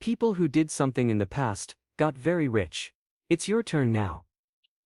People who did something in the past got very rich. It's your turn now.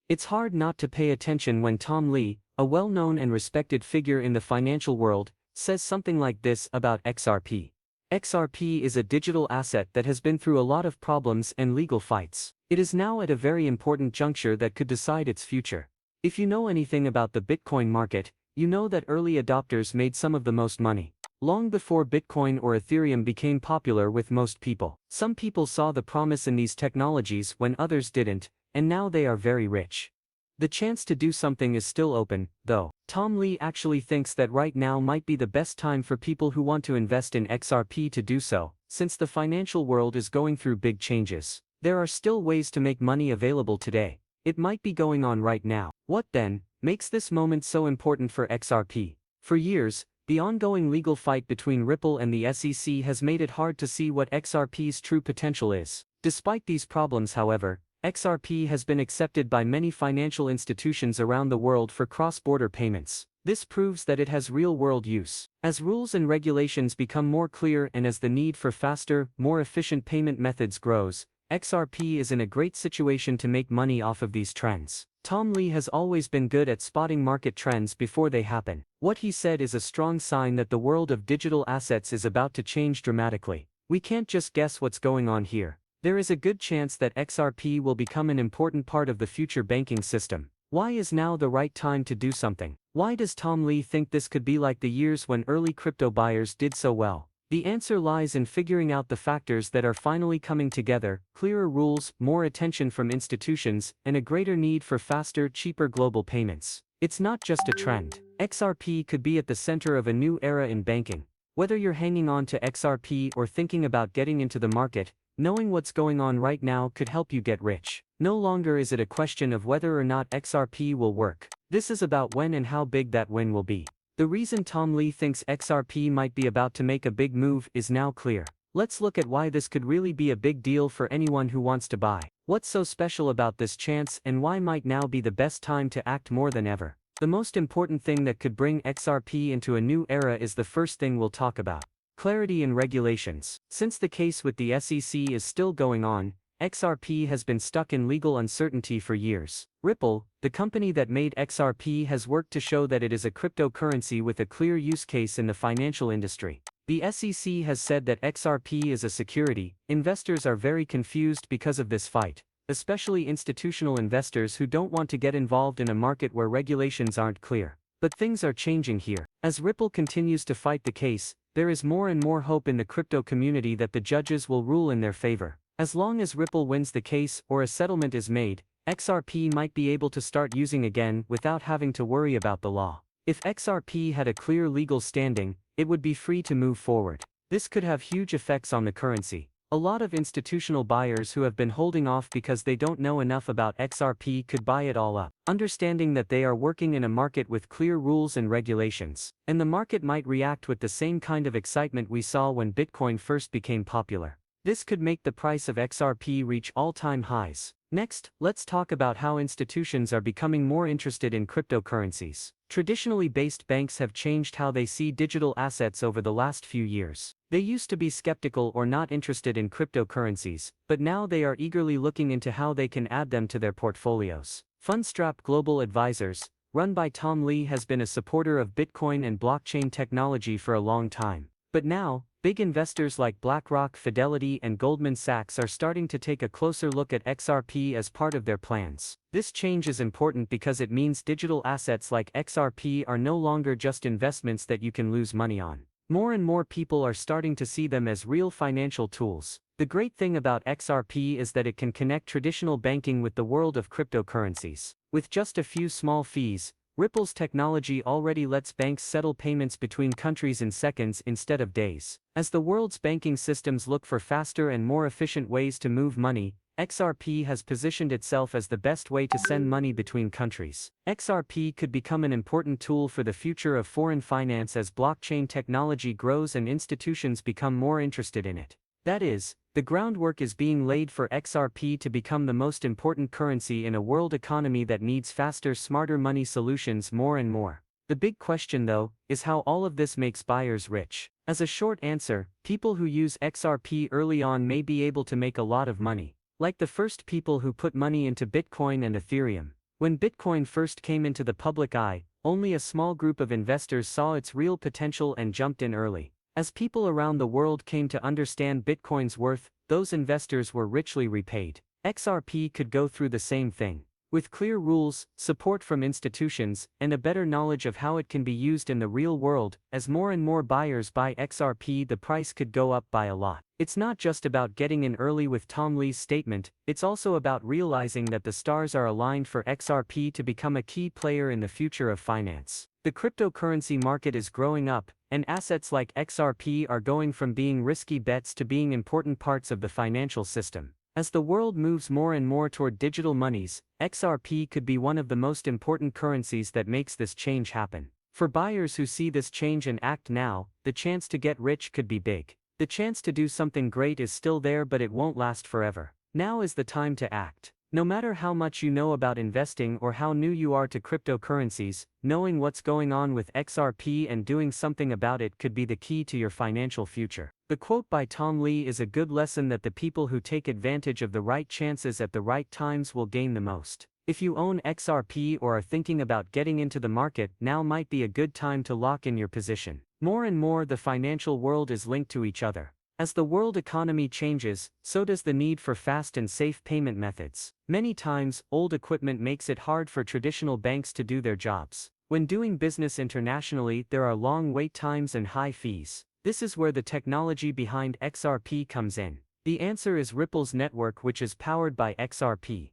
It's hard not to pay attention when Tom Lee, a well-known and respected figure in the financial world, says something like this about XRP. XRP is a digital asset that has been through a lot of problems and legal fights. It is now at a very important juncture that could decide its future. If you know anything about the Bitcoin market, you know that early adopters made some of the most money. Long before Bitcoin or Ethereum became popular with most people. Some people saw the promise in these technologies when others didn't, and now they are very rich. The chance to do something is still open, though. Tom Lee actually thinks that right now might be the best time for people who want to invest in XRP to do so, since the financial world is going through big changes. There are still ways to make money available today. It might be going on right now. What then makes this moment so important for XRP? For years, the ongoing legal fight between Ripple and the SEC has made it hard to see what XRP's true potential is. Despite these problems, however, XRP has been accepted by many financial institutions around the world for cross-border payments. This proves that it has real-world use. As rules and regulations become more clear and as the need for faster, more efficient payment methods grows, XRP is in a great situation to make money off of these trends. Tom Lee has always been good at spotting market trends before they happen. What he said is a strong sign that the world of digital assets is about to change dramatically. We can't just guess what's going on here. There is a good chance that XRP will become an important part of the future banking system. Why is now the right time to do something? Why does Tom Lee think this could be like the years when early crypto buyers did so well? The answer lies in figuring out the factors that are finally coming together: clearer rules, more attention from institutions, and a greater need for faster, cheaper global payments. It's not just a trend. XRP could be at the center of a new era in banking. Whether you're hanging on to XRP or thinking about getting into the market, knowing what's going on right now could help you get rich. No longer is it a question of whether or not XRP will work. This is about when and how big that win will be. The reason Tom Lee thinks XRP might be about to make a big move is now clear. Let's look at why this could really be a big deal for anyone who wants to buy. What's so special about this chance, and why might now be the best time to act more than ever? The most important thing that could bring XRP into a new era is the first thing we'll talk about: clarity in regulations. Since the case with the SEC is still going on, XRP has been stuck in legal uncertainty for years. Ripple, the company that made XRP, has worked to show that it is a cryptocurrency with a clear use case in the financial industry. The SEC has said that XRP is a security. Investors are very confused because of this fight, especially institutional investors who don't want to get involved in a market where regulations aren't clear. But things are changing here. As Ripple continues to fight the case, there is more and more hope in the crypto community that the judges will rule in their favor. As long as Ripple wins the case or a settlement is made, XRP might be able to start using again without having to worry about the law. If XRP had a clear legal standing, it would be free to move forward. This could have huge effects on the currency. A lot of institutional buyers who have been holding off because they don't know enough about XRP could buy it all up, understanding that they are working in a market with clear rules and regulations. And the market might react with the same kind of excitement we saw when Bitcoin first became popular. This could make the price of XRP reach all-time highs. Next, let's talk about how institutions are becoming more interested in cryptocurrencies. Traditionally based banks have changed how they see digital assets over the last few years. They used to be skeptical or not interested in cryptocurrencies, but now they are eagerly looking into how they can add them to their portfolios. Fundstrap Global Advisors, run by Tom Lee, has been a supporter of Bitcoin and blockchain technology for a long time. But now, big investors like BlackRock, Fidelity, and Goldman Sachs are starting to take a closer look at XRP as part of their plans. This change is important because it means digital assets like XRP are no longer just investments that you can lose money on. More and more people are starting to see them as real financial tools. The great thing about XRP is that it can connect traditional banking with the world of cryptocurrencies. With just a few small fees, Ripple's technology already lets banks settle payments between countries in seconds instead of days. As the world's banking systems look for faster and more efficient ways to move money, XRP has positioned itself as the best way to send money between countries. XRP could become an important tool for the future of foreign finance as blockchain technology grows and institutions become more interested in it. That is, the groundwork is being laid for XRP to become the most important currency in a world economy that needs faster, smarter money solutions more and more. The big question, though, is how all of this makes buyers rich. As a short answer, people who use XRP early on may be able to make a lot of money, like the first people who put money into Bitcoin and Ethereum. When Bitcoin first came into the public eye, only a small group of investors saw its real potential and jumped in early. As people around the world came to understand Bitcoin's worth, those investors were richly repaid. XRP could go through the same thing. With clear rules, support from institutions, and a better knowledge of how it can be used in the real world, as more and more buyers buy XRP, the price could go up by a lot. It's not just about getting in early with Tom Lee's statement, it's also about realizing that the stars are aligned for XRP to become a key player in the future of finance. The cryptocurrency market is growing up, and assets like XRP are going from being risky bets to being important parts of the financial system. As the world moves more and more toward digital monies, XRP could be one of the most important currencies that makes this change happen. For buyers who see this change and act now, the chance to get rich could be big. The chance to do something great is still there, but it won't last forever. Now is the time to act. No matter how much you know about investing or how new you are to cryptocurrencies, knowing what's going on with XRP and doing something about it could be the key to your financial future. The quote by Tom Lee is a good lesson that the people who take advantage of the right chances at the right times will gain the most. If you own XRP or are thinking about getting into the market, now might be a good time to lock in your position. More and more, the financial world is linked to each other. As the world economy changes, so does the need for fast and safe payment methods. Many times, old equipment makes it hard for traditional banks to do their jobs. When doing business internationally, there are long wait times and high fees. This is where the technology behind XRP comes in. The answer is Ripple's network, which is powered by XRP.